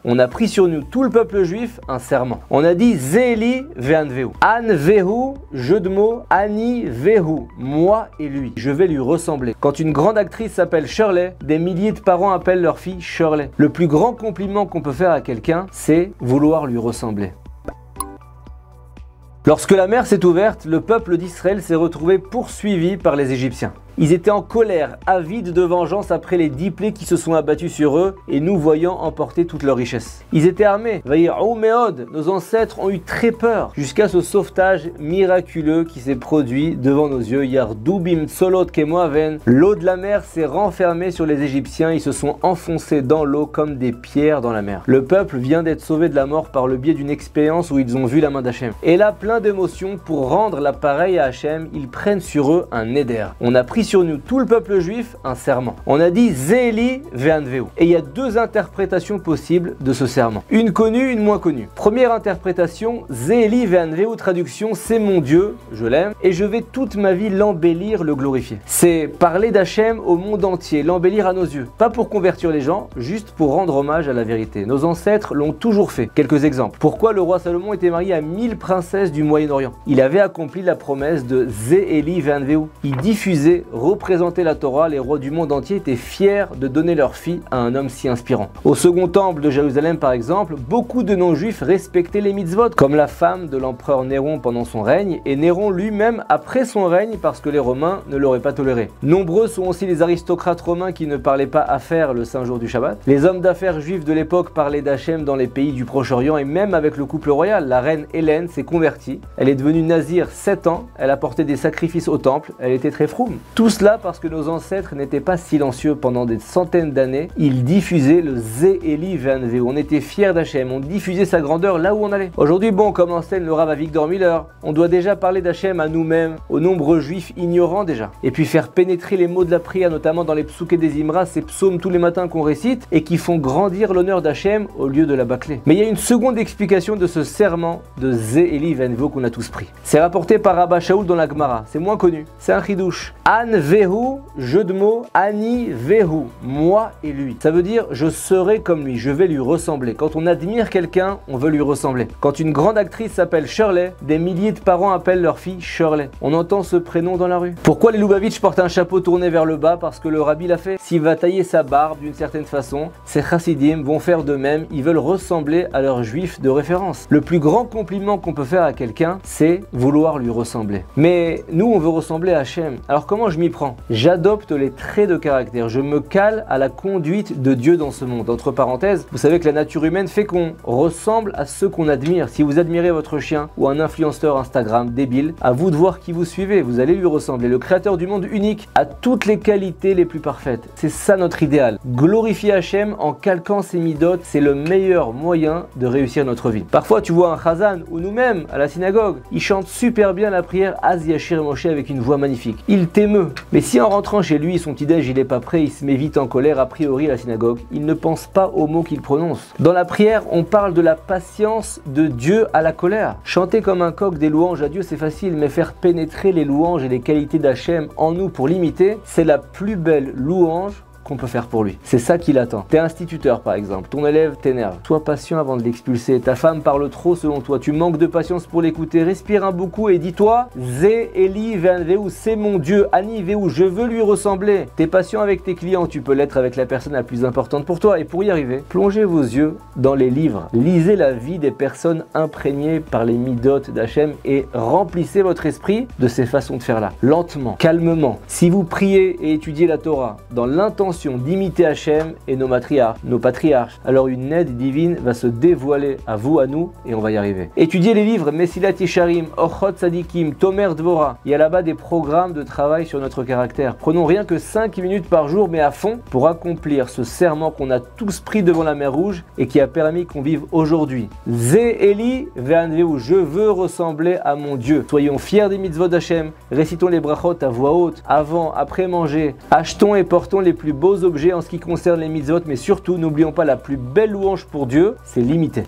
On a pris sur nous, tout le peuple juif, un serment. On a dit Zéli ve'anvehu. An vehu, jeu de mots, ani vehu, moi et lui. Je vais lui ressembler. Quand une grande actrice s'appelle Shirley, des milliers de parents appellent leur fille Shirley. Le plus grand compliment qu'on peut faire à quelqu'un, c'est vouloir lui ressembler. Lorsque la mer s'est ouverte, le peuple d'Israël s'est retrouvé poursuivi par les Égyptiens. Ils étaient en colère, avides de vengeance après les 10 plaies qui se sont abattues sur eux et nous voyant emporter toute leur richesse. Ils étaient armés. Vaïrou Meod, nos ancêtres ont eu très peur jusqu'à ce sauvetage miraculeux qui s'est produit devant nos yeux. Yardoubim Solot Kemoaven. L'eau de la mer s'est renfermée sur les Égyptiens. Ils se sont enfoncés dans l'eau comme des pierres dans la mer. Le peuple vient d'être sauvé de la mort par le biais d'une expérience où ils ont vu la main d'Hachem. Et là, plein d'émotions, pour rendre l'appareil à Hachem, ils prennent sur eux un éder. On a pris sur nous, tout le peuple juif, un serment. On a dit Zéli ve'anvehu. Et il y a deux interprétations possibles de ce serment. Une connue, une moins connue. Première interprétation, Zéli ve'anvehu, traduction, c'est mon Dieu, je l'aime, et je vais toute ma vie l'embellir, le glorifier. C'est parler d'Hachem au monde entier, l'embellir à nos yeux. Pas pour convertir les gens, juste pour rendre hommage à la vérité. Nos ancêtres l'ont toujours fait. Quelques exemples. Pourquoi le roi Salomon était marié à 1000 princesses du Moyen-Orient? Il avait accompli la promesse de Zéli ve'anvehu. Il diffusait, représentait la Torah, les rois du monde entier étaient fiers de donner leur fille à un homme si inspirant. Au second temple de Jérusalem par exemple, beaucoup de non-juifs respectaient les mitzvot, comme la femme de l'empereur Néron pendant son règne, et Néron lui-même après son règne parce que les Romains ne l'auraient pas toléré. Nombreux sont aussi les aristocrates romains qui ne parlaient pas affaires le saint jour du Shabbat. Les hommes d'affaires juifs de l'époque parlaient d'Hachem dans les pays du Proche-Orient, et même avec le couple royal, la reine Hélène s'est convertie. Elle est devenue nazir 7 ans, elle apportait des sacrifices au temple, elle était très froum. Tout cela parce que nos ancêtres n'étaient pas silencieux pendant des centaines d'années. Ils diffusaient le Zéli ve'anvehu. On était fiers d'Hachem, on diffusait sa grandeur là où on allait. Aujourd'hui, bon, comme enseigne le Rav Avigdor Miller, on doit déjà parler d'Hachem à nous-mêmes, aux nombreux juifs ignorants déjà. Et puis faire pénétrer les mots de la prière, notamment dans les psuké des Imra, ces psaumes tous les matins qu'on récite et qui font grandir l'honneur d'Hachem au lieu de la bâcler. Mais il y a une seconde explication de ce serment de Zéli ve'anvehu qu'on a tous pris. C'est rapporté par Rabba Shaul dans la Gemara, c'est moins connu, c'est un chidouche. An vehu, jeu de mots, ani vehu, moi et lui. Ça veut dire je serai comme lui, je vais lui ressembler. Quand on admire quelqu'un, on veut lui ressembler. Quand une grande actrice s'appelle Shirley, des milliers de parents appellent leur fille Shirley. On entend ce prénom dans la rue. Pourquoi les Lubavitch portent un chapeau tourné vers le bas? Parce que le rabbi l'a fait. S'il va tailler sa barbe d'une certaine façon, ces chassidim vont faire de même, ils veulent ressembler à leur juif de référence. Le plus grand compliment qu'on peut faire à quelqu'un, c'est vouloir lui ressembler. Mais nous, on veut ressembler à Hachem. Alors comment je m'y prends? J'adopte les traits de caractère, je me cale à la conduite de Dieu dans ce monde. Entre parenthèses, vous savez que la nature humaine fait qu'on ressemble à ceux qu'on admire. Si vous admirez votre chien ou un influenceur Instagram débile, à vous de voir qui vous suivez, vous allez lui ressembler. Le créateur du monde unique a toutes les qualités les plus parfaites. C'est ça notre idéal. Glorifier Hachem en calquant ses midot, c'est le meilleur moyen de réussir notre vie. Parfois tu vois un chazan ou nous-mêmes à la synagogue, il chante super bien la prière Az Yashir Moshe avec une voix magnifique. Il t'émeut. Mais si en rentrant chez lui, son petit-déj il est pas prêt, il se met vite en colère a priori à la synagogue, il ne pense pas aux mots qu'il prononce. Dans la prière, on parle de la patience de Dieu à la colère. Chanter comme un coq des louanges à Dieu, c'est facile, mais faire pénétrer les louanges et les qualités d'Hachem en nous pour l'imiter, c'est la plus belle louange qu'on peut faire pour lui. C'est ça qu'il attend. T'es instituteur par exemple, ton élève t'énerve. Sois patient avant de l'expulser. Ta femme parle trop selon toi, tu manques de patience pour l'écouter. Respire un bon coup et dis-toi Zéli ve'anvehu, c'est mon Dieu, ani ve'hu, je veux lui ressembler. T'es patient avec tes clients, tu peux l'être avec la personne la plus importante pour toi. Et pour y arriver, plongez vos yeux dans les livres. Lisez la vie des personnes imprégnées par les midot d'Hachem et remplissez votre esprit de ces façons de faire là. Lentement, calmement. Si vous priez et étudiez la Torah dans l'intention d'imiter Hachem et nos matriarches, nos patriarches, alors une aide divine va se dévoiler à vous, à nous, et on va y arriver. Étudiez les livres Mesilat Yesharim, Orchot Tzadikim, Tomer Dvorah. Il y a là-bas des programmes de travail sur notre caractère. Prenons rien que 5 minutes par jour, mais à fond, pour accomplir ce serment qu'on a tous pris devant la mer Rouge et qui a permis qu'on vive aujourd'hui. Zéli ve'anvehu, je veux ressembler à mon Dieu. Soyons fiers des mitzvot d'Hachem, récitons les brachot à voix haute, avant, après manger, achetons et portons les plus beaux objets en ce qui concerne les mitzvot, mais surtout n'oublions pas la plus belle louange pour Dieu, c'est l'imiter.